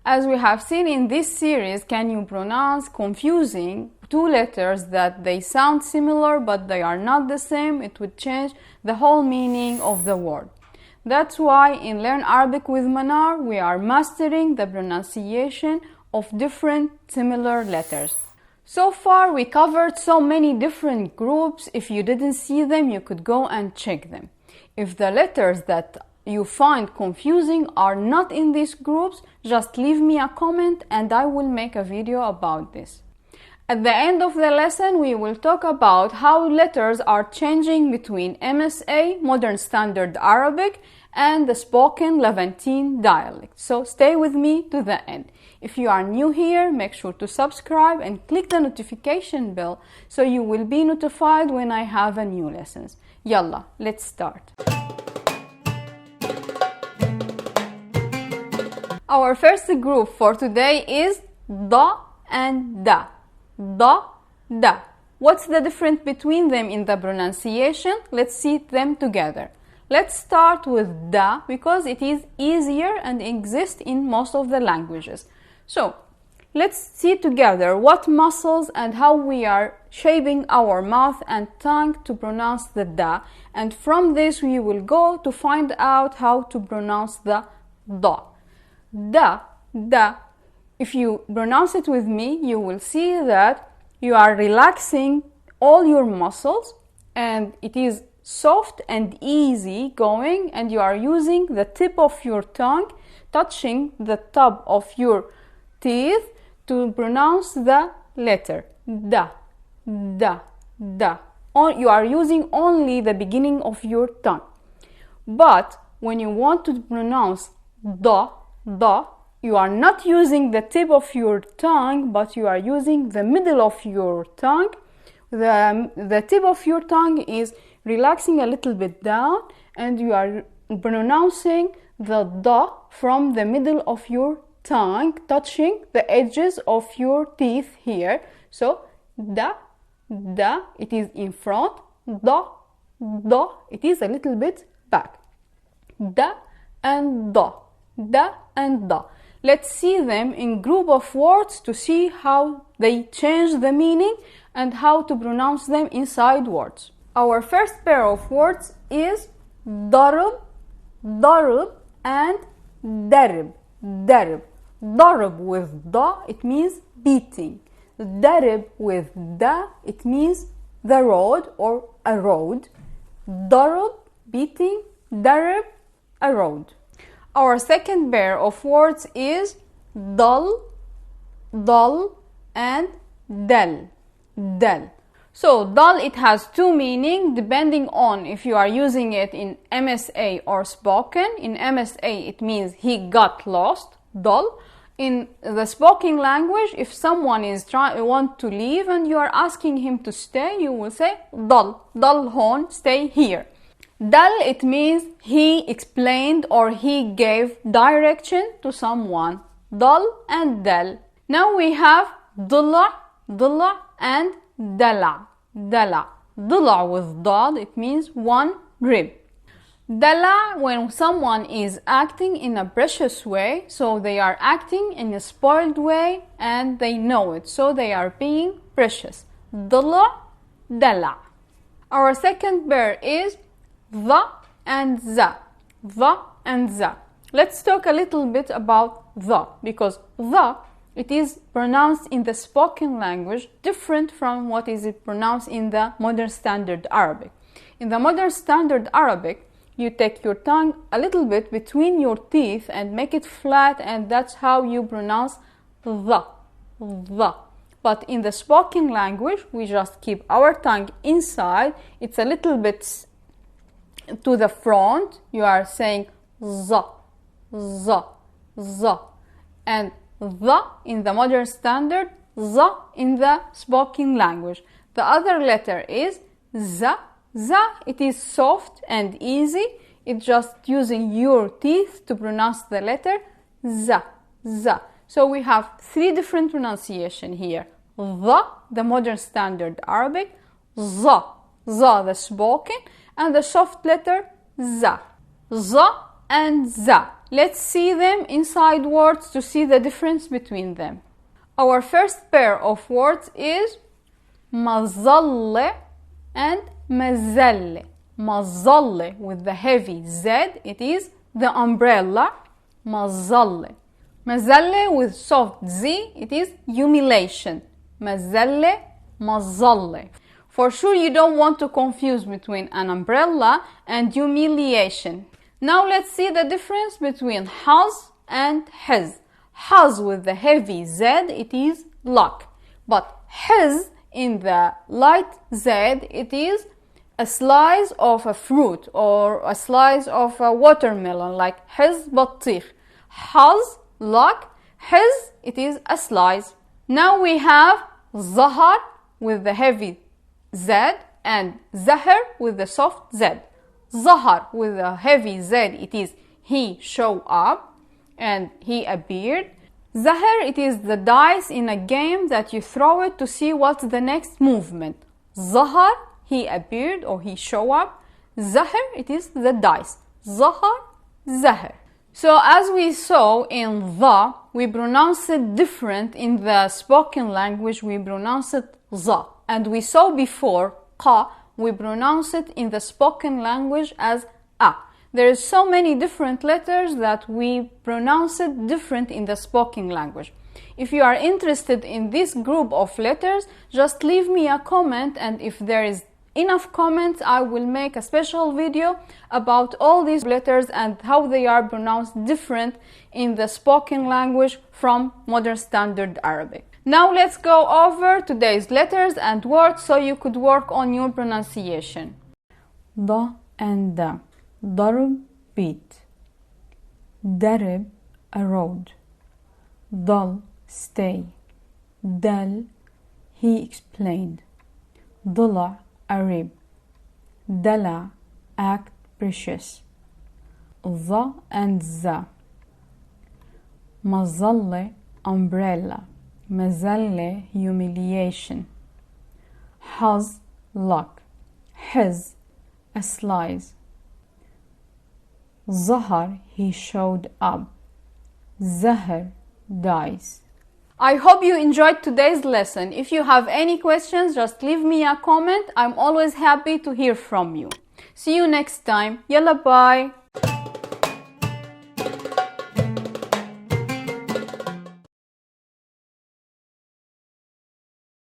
As we have seen in this series, can you pronounce confusing two letters that they sound similar but they are not the same? It would change the whole meaning of the word. That's why in Learn Arabic with Manar, we are mastering the pronunciation of different similar letters. So far, we covered so many different groups. If you didn't see them, you could go and check them. If the letters that you find confusing are not in these groups, just leave me a comment and I will make a video about this. At the end of the lesson, we will talk about how letters are changing between MSA, Modern Standard Arabic, and the spoken Levantine dialect. So stay with me to the end. If you are new here, make sure to subscribe and click the notification bell so you will be notified when I have a new lessons. Yalla, let's start. Our first group for today is da and da. Da, da. What's the difference between them in the pronunciation? Let's see them together. Let's start with da because it is easier and exists in most of the languages. So, let's see together what muscles and how we are shaping our mouth and tongue to pronounce the da. And from this we will go to find out how to pronounce the da. Da, da. If you pronounce it with me, you will see that you are relaxing all your muscles and it is soft and easy going, and you are using the tip of your tongue touching the top of your teeth to pronounce the letter da, da, da. You are using only the beginning of your tongue. But when you want to pronounce da, da, you are not using the tip of your tongue, but you are using the middle of your tongue. The tip of your tongue is relaxing a little bit down, and you are pronouncing the da from the middle of your tongue, touching the edges of your teeth here. So, da, da, it is in front. Da, da, it is a little bit back. Da and da. Da and da. Let's see them in group of words to see how they change the meaning and how to pronounce them inside words. Our first pair of words is darb, darb, and darb, darb. Darb with da, it means beating. Darb with da, it means the road or a road. Darb, beating. Darb, a road. Our second pair of words is dal, dal, and dal, dal. So dal, it has two meanings depending on if you are using it in MSA or spoken. In MSA it means he got lost, dal. In the spoken language, if someone is want to leave and you are asking him to stay, you will say dal, dal hon, stay here. Dal, it means he explained or he gave direction to someone. Dal and dal. Now we have dala, dala, and dala, dala. Dala with dad, it means one rib. Dala, when someone is acting in a precious way, so they are acting in a spoiled way and they know it, so they are being precious. Dala, dala. Our second pair is the and za. The and za. Let's talk a little bit about the, because the, it is pronounced in the spoken language different from what is it pronounced in the Modern Standard Arabic. In the Modern Standard Arabic, you take your tongue a little bit between your teeth and make it flat, and that's how you pronounce the, the. But in the spoken language, we just keep our tongue inside. It's a little bit to the front. You are saying za, za, za. And the in the Modern Standard, za in the spoken language. The other letter is za. Za, it is soft and easy. It's just using your teeth to pronounce the letter za, za. So we have three different pronunciation here. The Modern Standard Arabic, za, the spoken, and the soft letter za. Za, and za. Let's see them inside words to see the difference between them. Our first pair of words is مظلة and مظلة. مظلة with the heavy Z, it is the umbrella. مظلة. مظلة with soft Z, it is humiliation. مظلة, مظلة. For sure you don't want to confuse between an umbrella and humiliation. Now let's see the difference between haz and his. Haz with the heavy Z, it is luck. But his in the light Z, it is a slice of a fruit or a slice of a watermelon, like his بطيخ. Haz, luck. His, it is a slice. Now we have zahar with the heavy Z and zahar with the soft Z. Zahar with the heavy Z, it is he showed up and he appeared. Zahar, it is the dice in a game that you throw it to see what's the next movement. Zahar, he appeared or he showed up. Zahar, it is the dice. Zahar, zahar. So as we saw in the, we pronounce it different in the spoken language, we pronounce it za. And we saw before, qa, we pronounce it in the spoken language as a. There is so many different letters that we pronounce it different in the spoken language. If you are interested in this group of letters, just leave me a comment, and if there is enough comments, I will make a special video about all these letters and how they are pronounced different in the spoken language from Modern Standard Arabic. Now let's go over today's letters and words so you could work on your pronunciation. Da and da. Darb, beat. Darib, a road. Dal, stay. Dal, he explained. Dala, a rib. Dala, act precious. Za and za. Mazalle, umbrella. Mazalle, humiliation. Haz, luck. His, a slice. Zahar, he showed up. Zahar, dies. I hope you enjoyed today's lesson. If you have any questions, just leave me a comment. I'm always happy to hear from you. See you next time. Yalla bye.